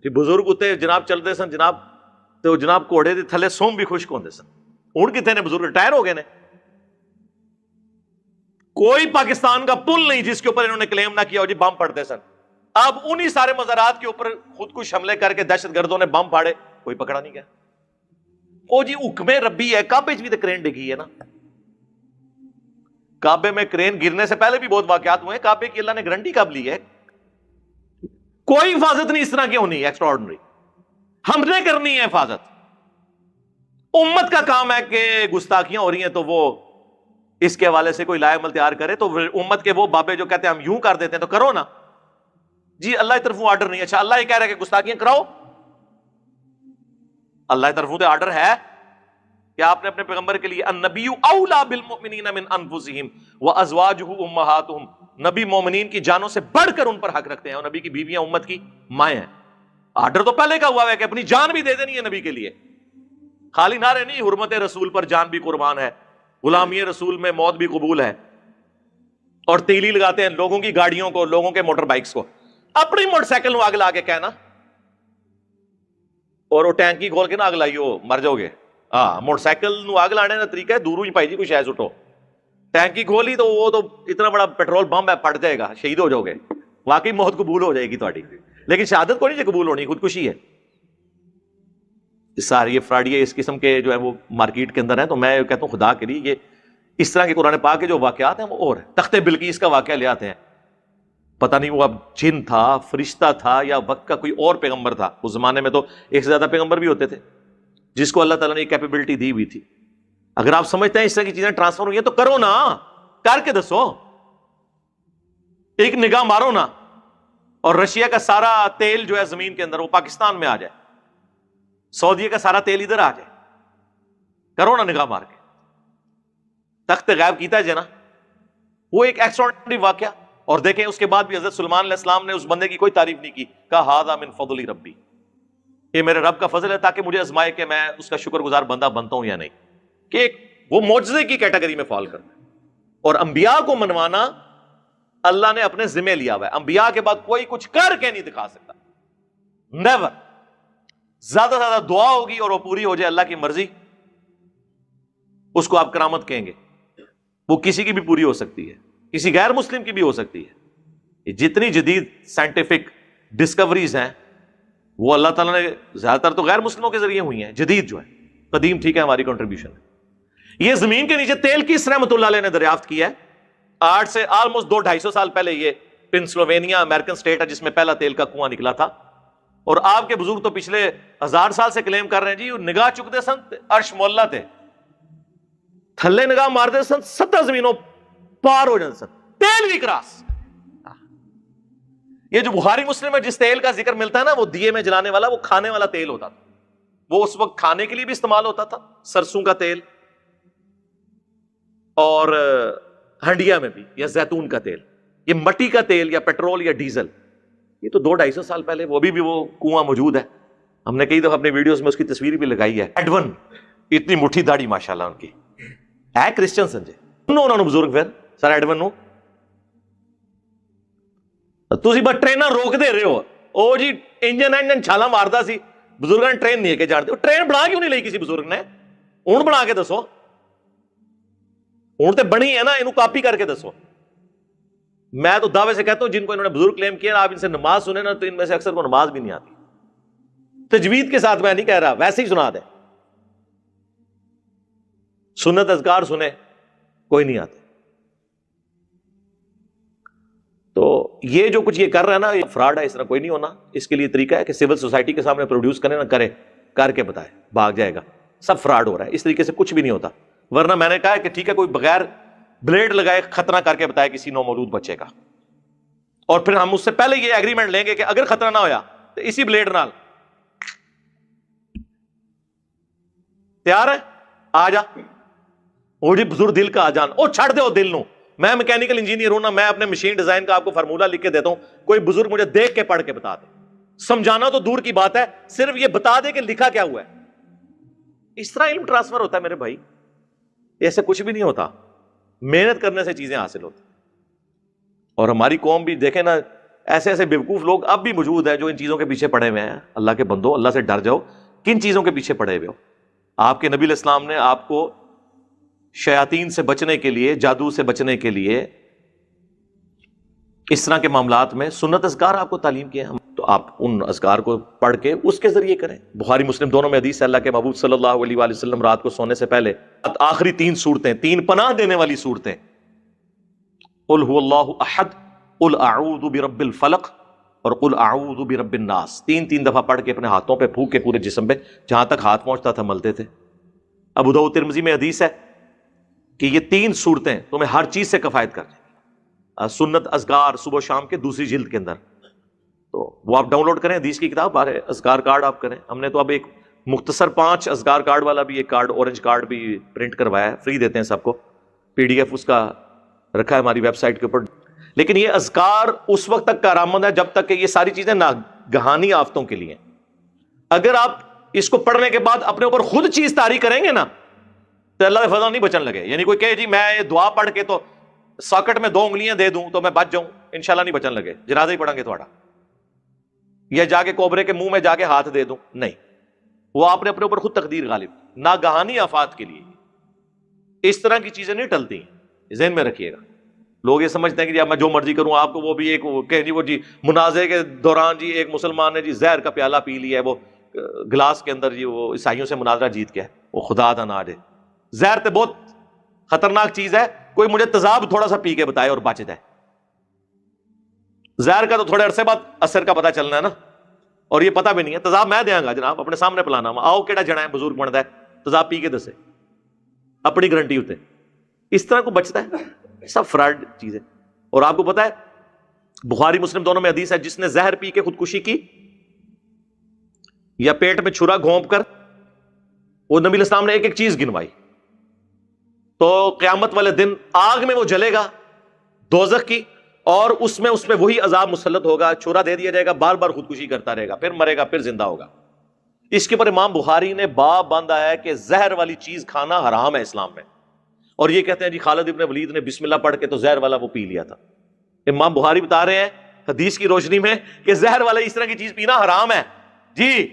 Speaker 1: جی. بزرگ ہوتے جناب چلتے سن جناب، تو جناب گھوڑے دے تھلے سوم بھی خشک ہوندے سن. ہن کتنے نے بزرگ ریٹائر ہو گئے نے. کوئی پاکستان کا پل نہیں جس کے اوپر انہوں نے کلیم نہ کیا ہو جی بم پڑتے سن. اب انہی سارے مزارات کے اوپر خودکش حملے کر کے دہشت گردوں نے بم پھاڑے، کوئی پکڑا نہیں گیا. وہ جی حکم ربی ہے. کعبے بھی تو کرین ڈگی ہے نا. کعبے میں کرین گرنے سے پہلے بھی بہت واقعات ہوئے ہیں. کعبے کی اللہ نے گارنٹی کب لی ہے؟ کوئی حفاظت نہیں اس طرح کی ہونی ایکسٹرا آرڈنری. ہم نے کرنی ہے حفاظت. امت کا کام ہے کہ گستاخیاں ہو رہی ہیں تو وہ اس کے حوالے سے کوئی لائے عمل تیار کرے. تو امت کے وہ بابے جو کہتے ہیں ہم یوں کر دیتے ہیں تو کرو نا جی. اللہ کی طرفوں آرڈر نہیں ہے. اچھا اللہ یہ کہہ رہا ہے کہ گستاخیاں کراؤ. اللہ کی طرفوں تو آرڈر ہے کہ آپ نے اپنے پیغمبر کے لیے النبی اولا بالمؤمنین من انفسہم وازواجہ امہاتہم، نبی مومنین کی جانوں سے بڑھ کر ان پر حق رکھتے ہیں، اور نبی کی بیویاں امت کی مائیں ہیں. آرڈر تو پہلے کا ہوا ہے کہ اپنی جان بھی دے دینی ہے نبی کے لیے. خالی نعرے نہیں، حرمت رسول پر جان بھی قربان ہے، غلامی رسول میں موت بھی قبول ہے. اور تیلی لگاتے ہیں لوگوں کی گاڑیوں کو، لوگوں کے موٹر بائکس کو. اپنی موٹر سائیکل نو آگ لا کے کہنا اور وہ ٹینکی کھول کے نہ آگ لائیو مر جاؤ گے. ہاں موٹر سائیکل نو آگ لانے کا طریقہ ہے دوروں ہی پائی جی کوئی شاید سٹو. ٹینکی کھولی تو وہ تو اتنا بڑا پیٹرول بم ہے پھٹ جائے گا، شہید ہو جاؤ گے. واقعی موت قبول ہو جائے گی تھوڑی، لیکن شہادت کو نہیں جو قبول ہونی، خودکشی ہے. سارے یہ فراڈیے اس قسم کے جو ہے وہ مارکیٹ کے اندر ہیں. تو میں کہتا ہوں خدا کے لیے یہ اس طرح کے قرآن پاک کے جو واقعات ہیں وہ اور ہیں. تخت بلقیس کا واقعہ لے آتے ہیں، پتہ نہیں وہ اب جن تھا، فرشتہ تھا، یا وقت کا کوئی اور پیغمبر تھا. اس زمانے میں تو ایک سے زیادہ پیغمبر بھی ہوتے تھے جس کو اللہ تعالیٰ نے کیپیبلٹی دی ہوئی تھی. اگر آپ سمجھتے ہیں اس طرح کی چیزیں ٹرانسفر ہوئی ہیں تو کرو نا، کر کے دسو. ایک نگاہ مارو نا، اور رشیا کا سارا تیل جو ہے زمین کے اندر وہ پاکستان میں آ جائے، سعودیہ کا سارا تیل ادھر آ جائے. کرو نا نگاہ مار کے. تخت غائب کیتا ہے نا، وہ ایک ایکسٹراڈنری واقعہ. اور دیکھیں اس کے بعد بھی حضرت سلیمان علیہ السلام نے اس بندے کی کوئی تعریف نہیں کی، کہا ھذا من فضل ربی، یہ میرے رب کا فضل ہے تاکہ مجھے آزمائے کہ میں اس کا شکر گزار بندہ بنتا ہوں یا نہیں. کہ وہ معجزے کی کیٹیگری میں فال کرتا ہے. اور انبیاء کو منوانا اللہ نے اپنے ذمہ لیا ہوا ہے. انبیاء کے بعد کوئی کچھ کر کے نہیں دکھا سکتا، نیور. زیادہ سے زیادہ دعا ہوگی اور وہ پوری ہو جائے اللہ کی مرضی، اس کو آپ کرامت کہیں گے. وہ کسی کی بھی پوری ہو سکتی ہے، کسی غیر مسلم کی بھی ہو سکتی ہے. یہ جتنی جدید سائنٹیفک ڈسکوریز ہیں وہ اللہ تعالیٰ نے زیادہ تر تو غیر مسلموں کے ذریعے ہوئی ہیں. جدید جو ہے، قدیم ٹھیک ہے ہماری کنٹریبیوشن ہے. یہ زمین کے نیچے تیل کس رحمت اللہ علیہ نے دریافت کیا ہے؟ آج سے آلموسٹ 200-250 سال پہلے. یہ پنسلوینیا امریکن سٹیٹ ہے جس میں پہلا تیل کا کنواں نکلا تھا. اور آپ کے بزرگ تو پچھلے 1000 سال سے کلیم کر رہے ہیں جی نگاہ چکتے سن عرش مولا تھے، تھلے نگاہ مارتے سن 7 زمینوں پار ہو جاتے سن، تیل بھی کراس. یہ جو بخاری مسلم میں جس تیل کا ذکر ملتا ہے نا، وہ دیے میں جلانے والا، وہ کھانے والا تیل ہوتا تھا. وہ اس وقت کھانے کے لیے بھی استعمال ہوتا تھا، سرسوں کا تیل، اور ہنڈیا میں بھی، یا زیتون کا تیل. یہ مٹی کا تیل یا پیٹرول یا ڈیزل، یہ تو 200-250 سال پہلے وہ بھی وہ کنواں موجود ہے. ہم نے کئی دفعہ اپنے ویڈیوز میں اس کی تصویر بھی لگائی ہے. ایڈون، اتنی مٹھی داڑھی ماشاءاللہ ان کی ہے، کرسچن سنجے انہوں نے بزرگ پھر سر ایڈون نو تسی بس ٹریناں روک دے رہے ہو. او جی انجن چھالا ماردا سی، بزرگاں نے ٹرین نہیں کے جانتے. وہ ٹرین بنا کیوں نہیں لئی کسی بزرگ نے؟ ہوں بنا کے دسو، ہوں تے بنی ہے نا، اینو کاپی کر کے دسو. میں تو دعوے سے کہتا ہوں جن کو انہوں نے بزرگ کلیم کیا آپ ان سے نماز سنیں نا تو ان میں سے اکثر کو نماز بھی نہیں آتی. تجوید کے ساتھ میں نہیں کہہ رہا, ویسے ہی سنا دیں. سنت اذکار سنیں, کوئی نہیں آتے. تو یہ جو کچھ یہ کر رہا ہے نا, یہ فراڈ ہے, اس طرح کوئی نہیں ہونا. اس کے لیے طریقہ ہے کہ سول سوسائٹی کے سامنے پروڈیوس کرے نہ کرے, کر کے بتائے, بھاگ جائے گا. سب فراڈ ہو رہا ہے, اس طریقے سے کچھ بھی نہیں ہوتا. ورنہ میں نے کہا ہے کہ ٹھیک ہے کوئی بغیر بلیڈ لگائے خطرہ کر کے بتائے کسی نومولود بچے کا, اور پھر ہم اس سے پہلے یہ ایگریمنٹ لیں گے کہ اگر خطرہ نہ ہویا تو اسی بلیڈ نال تیار ہے, آ جا. وہ جی بزرگ دل کا آ جان, او چھڑ دے دل نو. میں میکینیکل انجینئر ہوں نا, میں اپنے مشین ڈیزائن کا آپ کو فارمولہ لکھ کے دیتا ہوں, کوئی بزرگ مجھے دیکھ کے پڑھ کے بتا دے. سمجھانا تو دور کی بات ہے, صرف یہ بتا دے کہ لکھا کیا ہوا ہے. اس طرح علم ٹرانسفر ہوتا ہے میرے بھائی, ایسے کچھ بھی نہیں ہوتا. محنت کرنے سے چیزیں حاصل ہوتی. اور ہماری قوم بھی دیکھیں نا, ایسے ایسے بیوقوف لوگ اب بھی موجود ہیں جو ان چیزوں کے پیچھے پڑے ہوئے ہیں. اللہ کے بندو, اللہ سے ڈر جاؤ. کن چیزوں کے پیچھے پڑے ہوئے ہو؟ آپ کے نبی علیہ السلام نے آپ کو شیاطین سے بچنے کے لیے, جادو سے بچنے کے لیے, اس طرح کے معاملات میں سنت اذکار آپ کو تعلیم کیے ہیں. تو آپ ان اذکار کو پڑھ کے اس کے ذریعے کریں. بخاری مسلم دونوں میں حدیث ہے, اللہ کے محبوب صلی اللہ علیہ وآلہ وسلم رات کو سونے سے پہلے آخری 3 صورتیں, 3 پناہ دینے والی صورتیں, قل هو اللہ احد, قل اعوذ برب الفلق, اور قل اعوذ برب الناس, 3 دفعہ پڑھ کے اپنے ہاتھوں پہ پھونک کے پورے جسم پہ جہاں تک ہاتھ پہنچتا تھا ملتے تھے. ابو داؤد ترمذی میں حدیث ہے کہ یہ 3 صورتیں تمہیں ہر چیز سے کفایت کر دیں. سنت اذکار صبح و شام کے 2 جلد کے اندر, تو وہ آپ ڈاؤن لوڈ کریں, حدیث کی کتاب آ رہے, اذکار کارڈ آپ کریں. ہم نے تو اب ایک مختصر 5 اذکار کارڈ والا بھی ایک کارڈ, اورنج کارڈ بھی پرنٹ کروایا ہے, فری دیتے ہیں سب کو. PDF اس کا رکھا ہے ہماری ویب سائٹ کے اوپر. لیکن یہ اذکار اس وقت تک کارآمد ہے جب تک کہ یہ ساری چیزیں ناگہانی آفتوں کے لیے. اگر آپ اس کو پڑھنے کے بعد اپنے اوپر خود چیز طاری کریں گے نا تو اللہ کے فضل نہیں بچن لگے. یعنی کوئی کہے جی میں یہ دعا پڑھ کے تو ساکٹ میں 2 انگلیاں دے دوں تو میں بچ جاؤں, انشاءاللہ نہیں بچن لگے. جنازہ ہی پڑھیں گے تھوڑا, یا جا کے کوبرے کے منہ میں جا کے ہاتھ دے دوں, نہیں. وہ آپ نے اپنے اوپر خود تقدیر غالب. ناگہانی آفات کے لیے اس طرح کی چیزیں نہیں ٹلتی, ذہن میں رکھیے گا. لوگ یہ سمجھتے ہیں کہ جی اب میں جو مرضی کروں آپ کو, وہ بھی ایک کہ جی وہ جی منازعے کے دوران جی ایک مسلمان نے جی زہر کا پیالہ پی لیا ہے, وہ گلاس کے اندر, جی وہ عیسائیوں سے مناظرہ جیت گیا ہے. وہ خدا دا نہ دے, زہر تو بہت خطرناک چیز ہے, کوئی مجھے تیزاب تھوڑا سا پی کے بتائے اور بچ جائے. زہر کا تو تھوڑے عرصے بعد اثر کا پتہ چلنا ہے نا, اور یہ پتہ بھی نہیں ہے. تیزاب میں دیاں گا جناب, اپنے سامنے پلانا, آؤ کیڑا جنا ہے بزرگ بنتا ہے, تیزاب پی کے دسے, اپنی گارنٹی ہوتے. اس طرح کو بچتا ہے, سب فراڈ چیز ہے. اور آپ کو پتا ہے بخاری مسلم دونوں میں حدیث ہے, جس نے زہر پی کے خودکشی کی یا پیٹ میں چھرا گھونپ کر, وہ نبی علیہ السلام نے ایک ایک چیز گنوائی. تو قیامت والے دن آگ میں وہ جلے گا دوزخ کی, اور اس میں وہی عذاب مسلط ہوگا, چھرا دے دیا جائے گا, بار بار خودکشی کرتا رہے گا, پھر مرے گا, پھر زندہ ہوگا. اس کے اوپر امام بخاری نے باب باندھا ہے کہ زہر والی چیز کھانا حرام ہے اسلام میں. اور یہ کہتے ہیں جی خالد ابن ولید نے بسم اللہ پڑھ کے تو زہر والا وہ پی لیا تھا. امام بخاری بتا رہے ہیں حدیث کی روشنی میں کہ زہر والا اس طرح کی چیز پینا حرام ہے. جی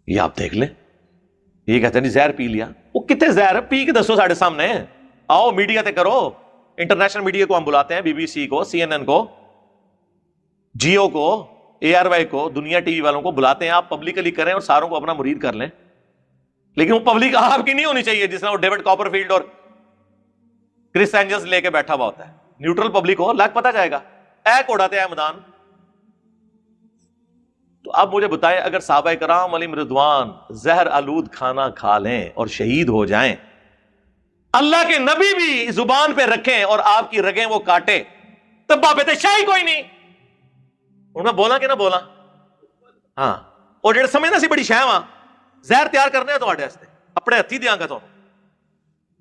Speaker 1: یہ آپ دیکھ لیں, یہ کہتے ہیں زہر پی لیا, وہ کتنے زہر پی کے دسو ساڑھے سامنے, آؤ میڈیا تے کرو. انٹرنیشنل میڈیا کو ہم بلاتے ہیں, BBC کو, CNN کو, جیو کو, ARY کو, دنیا TV والوں کو بلاتے ہیں. آپ پبلکلی کریں اور ساروں کو اپنا مرید کر لیں. لیکن وہ پبلک آپ کی نہیں ہونی چاہیے جس طرح وہ ڈیوڈ کاپر فیلڈ اور کرس اینجلس لے کے بیٹھا ہوا ہوتا ہے. نیوٹرل پبلک ہو, لگ پتا جائے گا, ایک اڑاتے ہیں میدان. تو اب مجھے بتائیں, اگر صحابہ کرام علیہم رضوان زہر آلود کھانا کھا لیں اور شہید ہو جائیں, اللہ کے نبی بھی زبان پہ رکھیں اور آپ کی رگیں وہ کاٹے, تب بابے شاہی کوئی نہیں. ان میں بولا کہ نہ بولا, ہاں. اور جڑے سمجھنا سی بڑی شہ وہاں زہر تیار کرنے تو اپنے ہاتھی دیاں گا. تو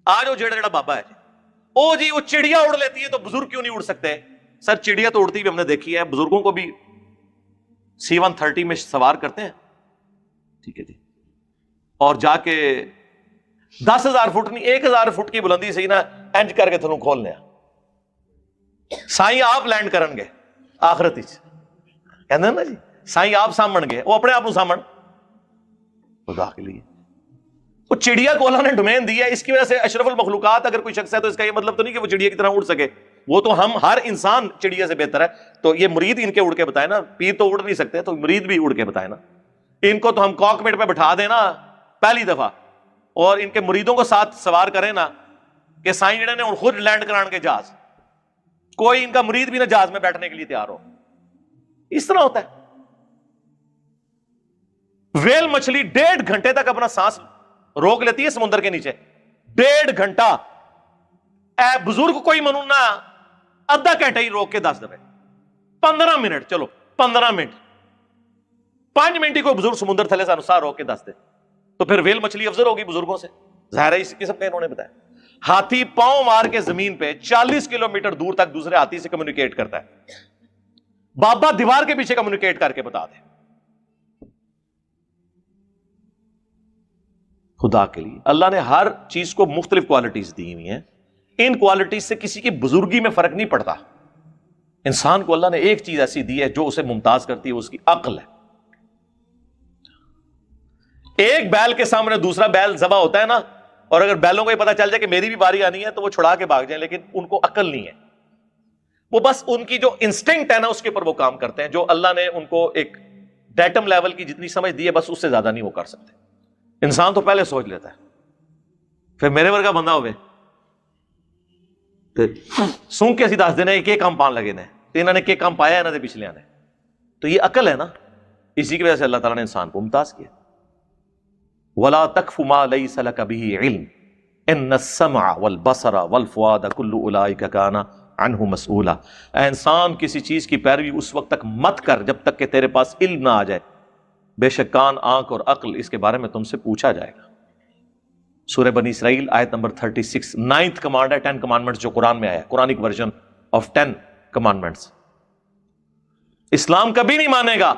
Speaker 1: آج وہ جڑا بابا ہے او جی وہ چڑیا اڑ لیتی ہے تو بزرگ کیوں نہیں اڑ سکتے؟ سر چڑیا تو اڑتی بھی ہم نے دیکھی ہے, بزرگوں کو بھی C-130 میں سوار کرتے ہیں, ٹھیک ہے جی, اور جا کے 10,000 فٹ نہیں 1,000 فٹ کی بلندی سے نا انج کر کے تھنوں کھولنے سائیں آپ لینڈ کرن گے آخرت کہتے ہیں نا جی, سائیں آپ سامن گے, وہ اپنے آپ سامن خدا کے لیے. وہ چڑیا کو اللہ نے ڈومین دیا ہے، اس کی وجہ سے اشرف المخلوقات اگر کوئی شخص ہے تو اس کا یہ مطلب تو نہیں کہ وہ چڑیا کی طرح اڑ سکے، وہ تو ہم ہر انسان چڑیا سے بہتر ہے. تو یہ مرید ان کے اڑ کے بتائے نا، پیر تو اڑ نہیں سکتے تو مرید بھی اڑ کے بتائے نا. ان کو تو ہم کاکپٹ پہ بٹھا دیں نا پہلی دفعہ، اور ان کے مریدوں کو ساتھ سوار کریں نا کہ سائیں جڑے نے خود لینڈ کران کے جہاز، کوئی ان کا مرید بھی نہ جہاز میں بیٹھنے کے لیے تیار ہو. اس طرح ہوتا ہے. ویل مچھلی 1.5 گھنٹے تک اپنا سانس روک لیتی ہے سمندر کے نیچے، 1.5 گھنٹہ. اے بزرگ کوئی منونا آدھا گھنٹہ ہی روک کے 10 دفعے، 15 منٹ، چلو 15 منٹ، 5 منٹ ہی کوئی بزرگ سمندر تھلے سے انسار روک کے 10 دے تو پھر ویل مچھلی افضل ہوگی بزرگوں سے. ظاہر ہے اس قسم کا انہوں نے بتایا. ہاتھی پاؤں مار کے زمین پہ 40 کلومیٹر دور تک دوسرے ہاتھی سے کمیونیکیٹ کرتا ہے. بابا دیوار کے پیچھے کمیونیکیٹ کر کے بتا دے. خدا کے لیے اللہ نے ہر چیز کو مختلف کوالٹیز دی ہوئی ہیں. ان کوالٹیز سے کسی کی بزرگی میں فرق نہیں پڑتا. انسان کو اللہ نے ایک چیز ایسی دی ہے جو اسے ممتاز کرتی ہے، اس کی عقل ہے. ایک بیل کے سامنے دوسرا بیل ذبح ہوتا ہے نا، اور اگر بیلوں کو یہ پتا چل جائے کہ میری بھی باری آنی ہے تو وہ چھڑا کے بھاگ جائیں، لیکن ان کو عقل نہیں ہے. وہ بس ان کی جو انسٹنکٹ ہے نا اس کے اوپر وہ کام کرتے ہیں، جو اللہ نے ان کو ایک ڈیٹم لیول کی جتنی سمجھ دی ہے بس اس سے زیادہ نہیں وہ کر سکتے. انسان تو پہلے سوچ لیتا ہے، پھر میرے ورگا بندہ ہوئے سونگ کے اسی دس دینا ایک کام پان لگے نے تو انہوں نے کیا کام پایا انہوں نے پچھلے آنے. تو یہ عقل ہے نا، اسی کی وجہ سے اللہ تعالیٰ نے انسان کو ممتاز کیا. وَلَا تَقْفُ مَا لَيْسَ لَكَ بِهِ عِلْمٌ إِنَّ السَّمْعَ وَالْبَصَرَ وَالْفُؤَادَ كُلُّ أُولَٰئِكَ كَانَ عَنْهُ مسئولا. اے انسان کسی چیز کی پیروی اس وقت تک مت کر جب تک کہ تیرے پاس علم نہ آ جائے، بے شک کان، آنکھ اور عقل اس کے بارے میں تم سے پوچھا جائے گا. سورہ بنی اسرائیل آیت نمبر 36. 9th کمانڈ ہے 10 کمانڈمنٹس جو قرآن میں آیا ہے، قرآنک ورژن آف 10 کمانڈمنٹس. اسلام کبھی نہیں مانے گا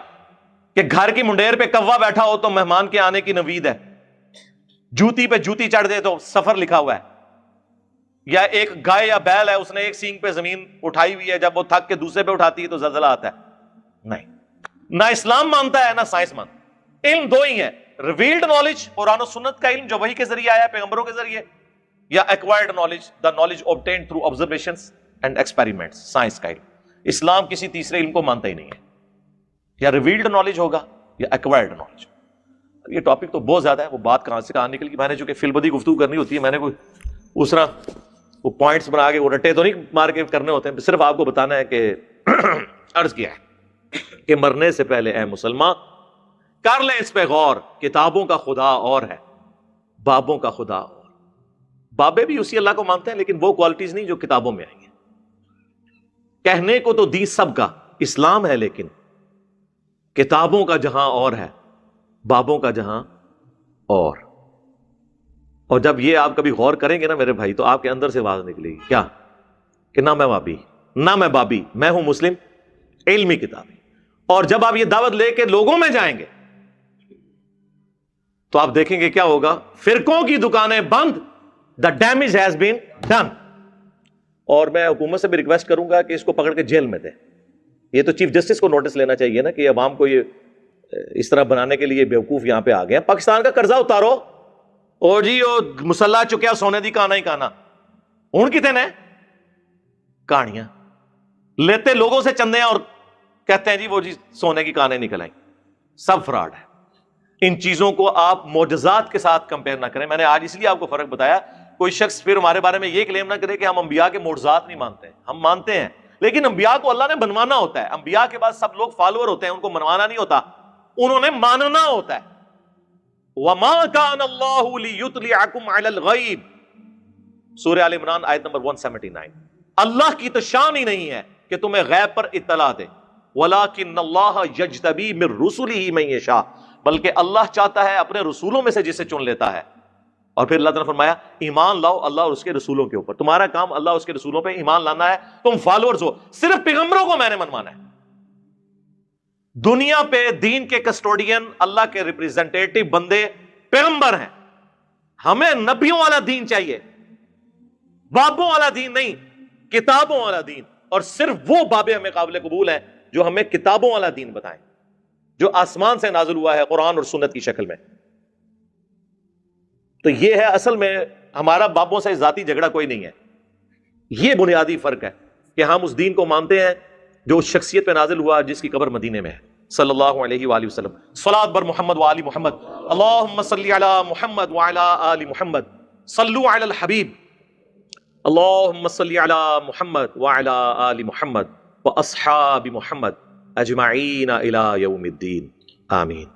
Speaker 1: کہ گھر کی منڈیر پہ کوا بیٹھا ہو تو مہمان کے آنے کی نوید ہے، جوتی پہ جوتی چڑھ دے تو سفر لکھا ہوا ہے، یا ایک گائے یا بیل ہے اس نے ایک سینگ پہ زمین اٹھائی ہوئی ہے، جب وہ تھک کے دوسرے پہ اٹھاتی ہے تو زلزلہ آتا ہے. نہیں، نہ اسلام مانتا ہے نہ سائنس مانتا. علم دو ہی ہے، ریویلڈ نالج قرآن و سنت کا علم جو وحی کے ذریعے آیا پیغمبروں کے ذریعے، یا acquired knowledge the knowledge obtained through observations and experiments science کا علم. اسلام کسی تیسرے علم کو مانتا ہی نہیں ہے، یا ریویلڈ نالج ہوگا یا ایکوائرڈ نالج. یہ ٹاپک تو بہت زیادہ ہے، وہ بات کہاں سے کہاں نکل گئی. میں نے چونکہ فی البدی گفتگو کرنی ہوتی ہے، میں نے کوئی اس طرح وہ پوائنٹس بنا کے وہ رٹے تو نہیں مار کے کرنے ہوتے ہیں، صرف آپ کو بتانا ہے کہ عرض کیا ہے کہ مرنے سے پہلے اے مسلمان کر لیں اس پہ غور، کتابوں کا خدا اور ہے، بابوں کا خدا اور. بابے بھی اسی اللہ کو مانتے ہیں لیکن وہ کوالٹیز نہیں جو کتابوں میں آئی ہیں. کہنے کو تو دی سب کا اسلام ہے، لیکن کتابوں کا جہاں اور ہے، بابوں کا جہاں اور. اور جب یہ آپ کبھی غور کریں گے نا میرے بھائی تو آپ کے اندر سے آواز نکلے گی کیا کہ نہ میں بابی نہ میں بابی، میں ہوں مسلم علمی کتابی. اور جب آپ یہ دعوت لے کے لوگوں میں جائیں گے تو آپ دیکھیں گے کیا ہوگا، فرقوں کی دکانیں بند، the damage has been done. اور میں حکومت سے بھی ریکویسٹ کروں گا کہ اس کو پکڑ کے جیل میں دے. یہ تو چیف جسٹس کو نوٹس لینا چاہیے نا کہ عوام کو یہ اس طرح بنانے کے لیے بیوقوف یہاں پہ آ گئے ہیں. پاکستان کا قرضہ اتارو، اور جی وہ مسلح چکیا سونے دی کانا ہی کانا، ہوں کتنے نے کہانیاں لیتے لوگوں سے چندے ہیں اور کہتے ہیں جی وہ جی سونے کی کانیں نکل آئیں. سب فراڈ ہے. ان چیزوں کو آپ معجزات کے ساتھ کمپیئر نہ کریں. میں نے آج اس لیے آپ کو فرق بتایا. کوئی شخص پھر ہمارے بارے میں یہ کلیم نہ کرے کہ ہم انبیاء کے معجزات نہیں مانتے. ہم مانتے ہیں، لیکن انبیاء کو اللہ نے بنوانا ہوتا ہے. انبیاء کے بعد سب لوگ فالوور ہوتے ہیں، ان کو منوانا نہیں ہوتا، انہوں نے ماننا ہوتا ہے. وَمَا كَانَ اللَّهُ لِيُطْلِعَكُمْ عَلَى الْغَيْبِ سورہ آل عمران آیت نمبر 179. اللہ کی تو شان ہی نہیں ہے کہ تمہیں غیب پر اطلاع دے. وَلَٰكِنَّ اللَّهَ يَجْتَبِي مِن رُّسُلِهِ مَن يَشَاءُ بلکہ اللہ چاہتا ہے اپنے رسولوں میں سے جسے چن لیتا ہے. اور پھر اللہ تعالیٰ نے فرمایا ایمان لاؤ اللہ اور اس کے رسولوں کے اوپر. تمہارا کام اللہ اور اس کے رسولوں پہ ایمان لانا ہے. تم فالوورز ہو، صرف پیغمبروں کو میں نے منوانا ہے. دنیا پہ دین کے کسٹوڈین اللہ کے ریپریزنٹیٹو بندے پیغمبر ہیں. ہمیں نبیوں والا دین چاہیے، بابوں والا دین نہیں، کتابوں والا دین. اور صرف وہ بابے ہمیں قابل قبول ہیں جو ہمیں کتابوں والا دین بتائیں، جو آسمان سے نازل ہوا ہے قرآن اور سنت کی شکل میں. تو یہ ہے اصل میں ہمارا بابوں سے ذاتی جھگڑا کوئی نہیں ہے. یہ بنیادی فرق ہے کہ ہم اس دین کو مانتے ہیں جو اس شخصیت پہ نازل ہوا جس کی قبر مدینے میں ہے صلی اللہ علیہ وآلہ وسلم. صلاۃ بر محمد وآل محمد. اللہم صلی علی محمد وعلی آل محمد. صلو علی الحبیب. اللہم صلی علی محمد وعلی آل محمد واصحاب محمد اجمعین الی یوم الدین. آمین.